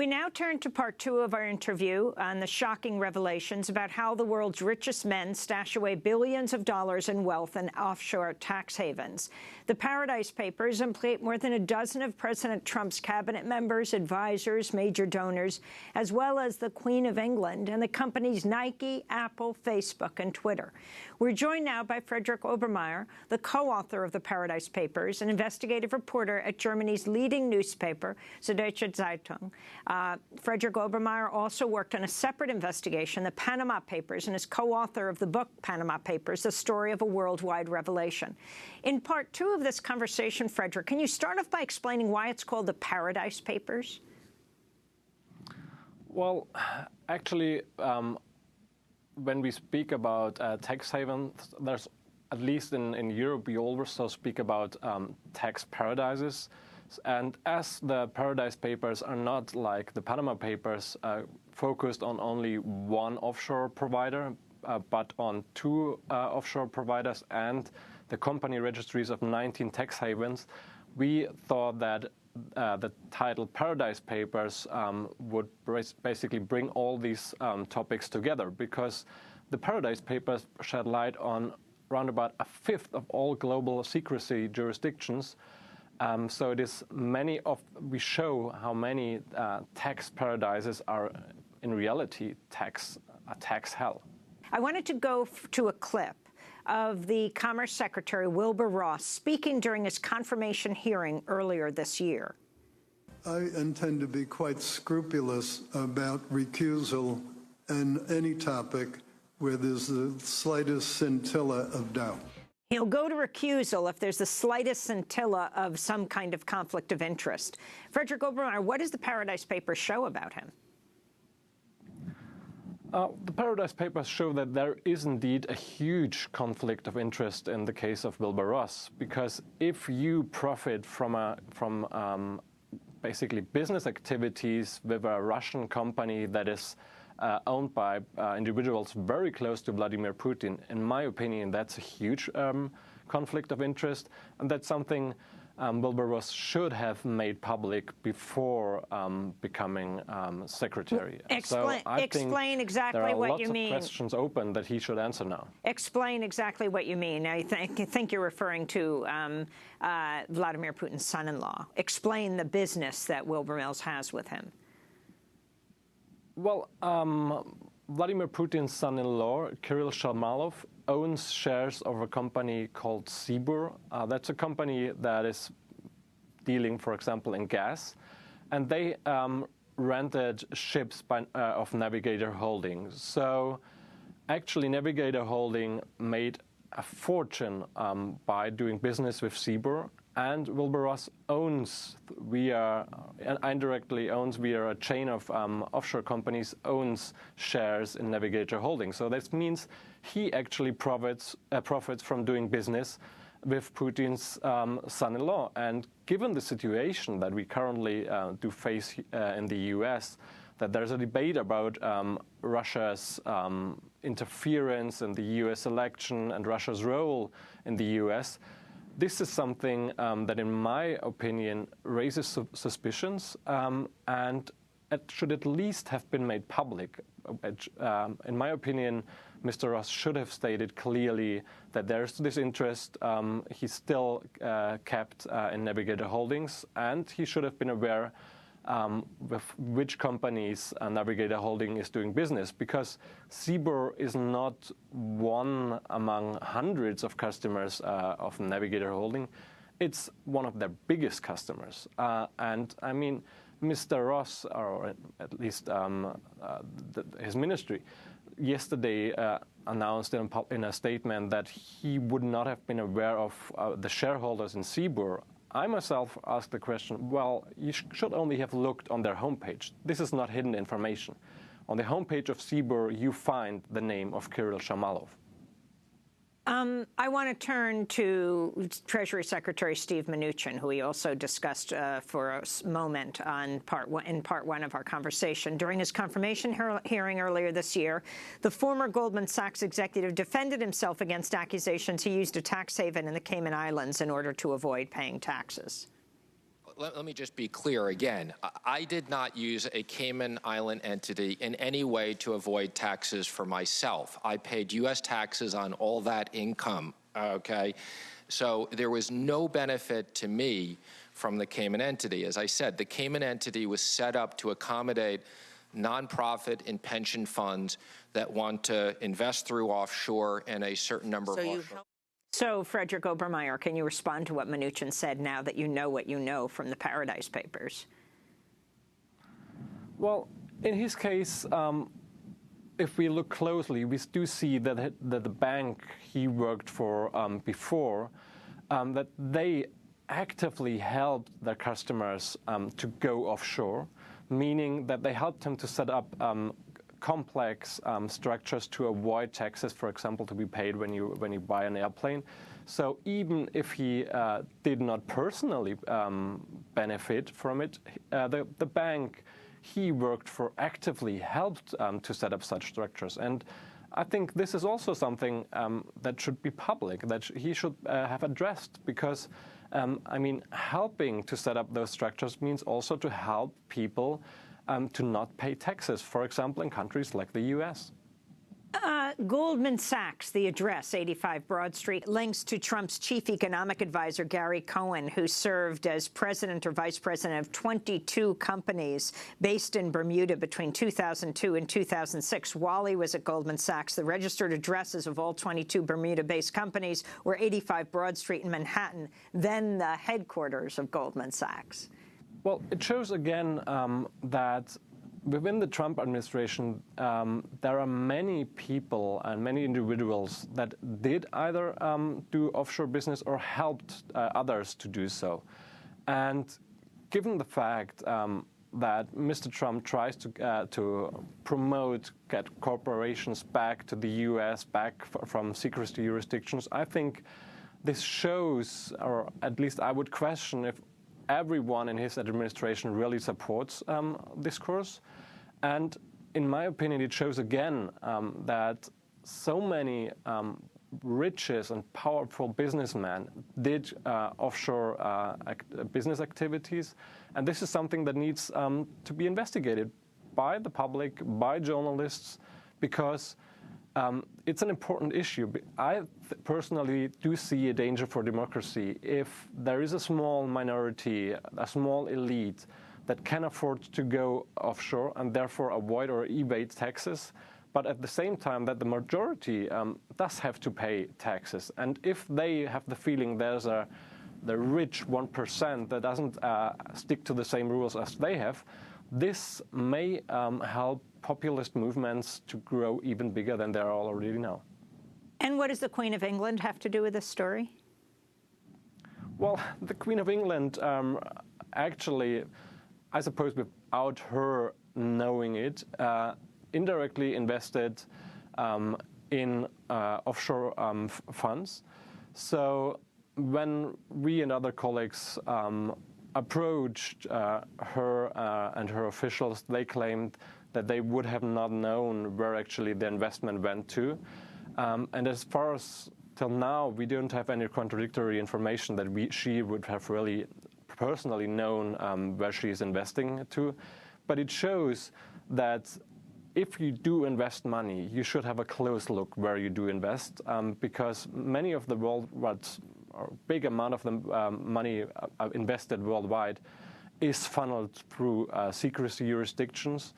We now turn to part two of our interview on the shocking revelations about how the world's richest men stash away billions of dollars in wealth in offshore tax havens. The Paradise Papers implicate more than a dozen of President Trump's cabinet members, advisors, major donors, as well as the Queen of England and the companies Nike, Apple, Facebook, and Twitter. We're joined now by Frederick Obermeyer, the co-author of the Paradise Papers, an investigative reporter at Germany's leading newspaper, Süddeutsche Zeitung. Frederick Obermeyer also worked on a separate investigation, the Panama Papers, and is co-author of the book Panama Papers, The Story of a Worldwide Revelation. In part two of this conversation, Frederick, can you start off by explaining why it's called the Paradise Papers? Well, actually, when we speak about tax havens, there's, at least in Europe, we also speak about tax paradises. And as the Paradise Papers are not like the Panama Papers, focused on only one offshore provider, but on two offshore providers and the company registries of 19 tax havens, we thought that the title Paradise Papers would basically bring all these topics together, because the Paradise Papers shed light on around about a fifth of all global secrecy jurisdictions. So it is we show how many tax paradises are in reality a tax hell. I wanted to go to a clip of the Commerce Secretary Wilbur Ross speaking during his confirmation hearing earlier this year. I intend to be quite scrupulous about recusal on any topic where there's the slightest scintilla of doubt. He'll go to recusal if there's the slightest scintilla of some kind of conflict of interest. Frederick Obermeyer, what does the Paradise Papers show about him? The Paradise Papers show that there is indeed a huge conflict of interest in the case of Wilbur Ross, because if you profit from basically business activities with a Russian company that is owned by individuals very close to Vladimir Putin, in my opinion, that's a huge conflict of interest, and that's something Wilbur Ross should have made public before becoming secretary. Explain exactly what you mean. There are lots of questions open that he should answer now. Explain exactly what you mean. I think you're referring to Vladimir Putin's son-in-law. Explain the business that Wilbur Mills has with him. Well, Vladimir Putin's son-in-law, Kirill Shamalov, owns shares of a company called Sibur. That's a company that is dealing, for example, in gas. And they rented ships of Navigator Holding. So actually, Navigator Holding made a fortune by doing business with Sibur. And Wilbur Ross indirectly owns via a chain of offshore companies, owns shares in Navigator Holdings. So that means he actually profits from doing business with Putin's son-in-law. And given the situation that we currently do face in the U.S., that there's a debate about Russia's interference in the U.S. election and Russia's role in the U.S., this is something that, in my opinion, raises suspicions, and it should at least have been made public. In my opinion, Mr. Ross should have stated clearly that there's this interest. He's still kept in Navigator Holdings, and he should have been aware with which companies Navigator Holding is doing business, because Sibur is not one among hundreds of customers of Navigator Holding. It's one of their biggest customers. And I mean, Mr. Ross, or at least his ministry, yesterday announced in a statement that he would not have been aware of the shareholders in Sibur. I myself asked the question, well, you should only have looked on their homepage. This is not hidden information. On the homepage of Sibur, you find the name of Kirill Shamalov. I want to turn to Treasury Secretary Steve Mnuchin, who we also discussed for a moment in part one of our conversation. During his confirmation hearing earlier this year, the former Goldman Sachs executive defended himself against accusations he used a tax haven in the Cayman Islands in order to avoid paying taxes. let me just be clear again. I did not use a Cayman Island entity in any way to avoid taxes for myself. I paid U.S. taxes on all that income, okay? So there was no benefit to me from the Cayman entity. As I said, the Cayman entity was set up to accommodate nonprofit and pension funds that want to invest through offshore and a certain number of offshore. So, Frederick Obermeyer, can you respond to what Mnuchin said now that you know what you know from the Paradise Papers? Well, in his case, if we look closely, we do see that the bank he worked for before, that they actively helped their customers to go offshore, meaning that they helped them to set up complex structures to avoid taxes, for example, to be paid when you buy an airplane. So even if he did not personally benefit from it, the bank he worked for actively helped to set up such structures. And I think this is also something that should be public, that he should have addressed, because I mean, helping to set up those structures means also to help people to not pay taxes, for example, in countries like the U.S. Goldman Sachs, the address, 85 Broad Street, links to Trump's chief economic advisor, Gary Cohn, who served as president or vice president of 22 companies based in Bermuda between 2002 and 2006. While he was at Goldman Sachs, the registered addresses of all 22 Bermuda-based companies were 85 Broad Street in Manhattan, then the headquarters of Goldman Sachs. Well, it shows again that within the Trump administration, there are many people and many individuals that did either do offshore business or helped others to do so. And given the fact that Mr. Trump tries to promote, get corporations back to the U.S., back from secrecy jurisdictions, I think this shows, or at least I would question if everyone in his administration really supports this course. And in my opinion, it shows again that so many riches and powerful businessmen did offshore business activities. And this is something that needs to be investigated by the public, by journalists, because it's an important issue. I personally do see a danger for democracy if there is a small minority, a small elite that can afford to go offshore and therefore avoid or evade taxes, but at the same time that the majority does have to pay taxes. And if they have the feeling there's the rich 1% that doesn't stick to the same rules as they have, this may help populist movements to grow even bigger than they are already now. And what does the Queen of England have to do with this story? Well, the Queen of England actually, I suppose without her knowing it, indirectly invested in offshore funds. So when we and other colleagues approached her and her officials, they claimed that they would have not known where actually the investment went to. And as far as till now, we don't have any contradictory information that she would have really personally known where she is investing to. But it shows that if you do invest money, you should have a close look where you do invest, because many of the big amount of the money invested worldwide is funneled through secrecy jurisdictions.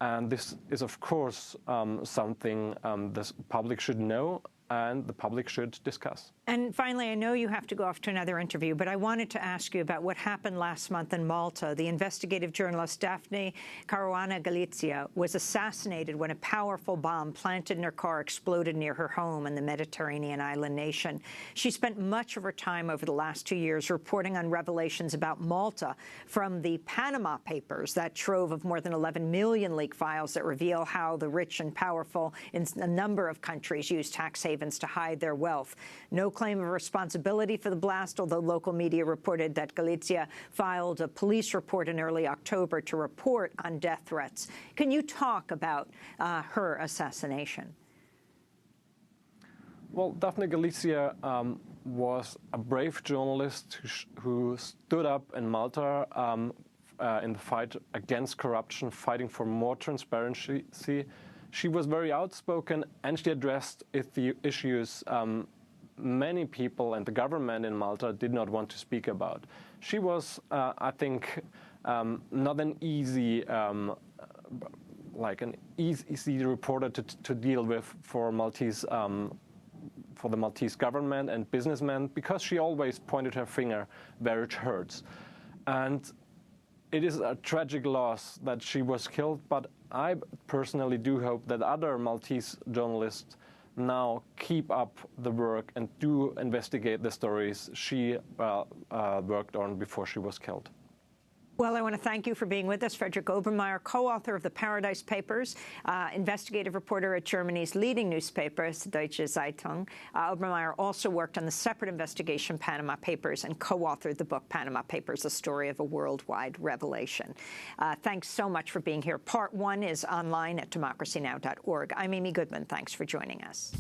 And this is, of course, something the public should know and the public should discuss. And finally, I know you have to go off to another interview, but I wanted to ask you about what happened last month in Malta. The investigative journalist Daphne Caruana Galizia was assassinated when a powerful bomb planted in her car exploded near her home in the Mediterranean island nation. She spent much of her time over the last 2 years reporting on revelations about Malta from the Panama Papers, that trove of more than 11 million leaked files that reveal how the rich and powerful in a number of countries use tax havens to hide their wealth. No claim of responsibility for the blast, although local media reported that Galizia filed a police report in early October to report on death threats. Can you talk about her assassination? Well, Daphne Galizia was a brave journalist who stood up in Malta in the fight against corruption, fighting for more transparency. She was very outspoken, and she addressed the issues many people and the government in Malta did not want to speak about. She was, I think, not an easy, easy reporter to deal with for the Maltese government and businessmen, because she always pointed her finger where it hurts. And it is a tragic loss that she was killed, but I personally do hope that other Maltese journalists now keep up the work and do investigate the stories she worked on before she was killed. Well, I want to thank you for being with us, Frederick Obermeyer, co-author of the Paradise Papers, investigative reporter at Germany's leading newspaper, Deutsche Zeitung. Obermeyer also worked on the separate investigation Panama Papers and co-authored the book Panama Papers, A Story of a Worldwide Revelation. Thanks so much for being here. Part 1 is online at democracynow.org. I'm Amy Goodman. Thanks for joining us.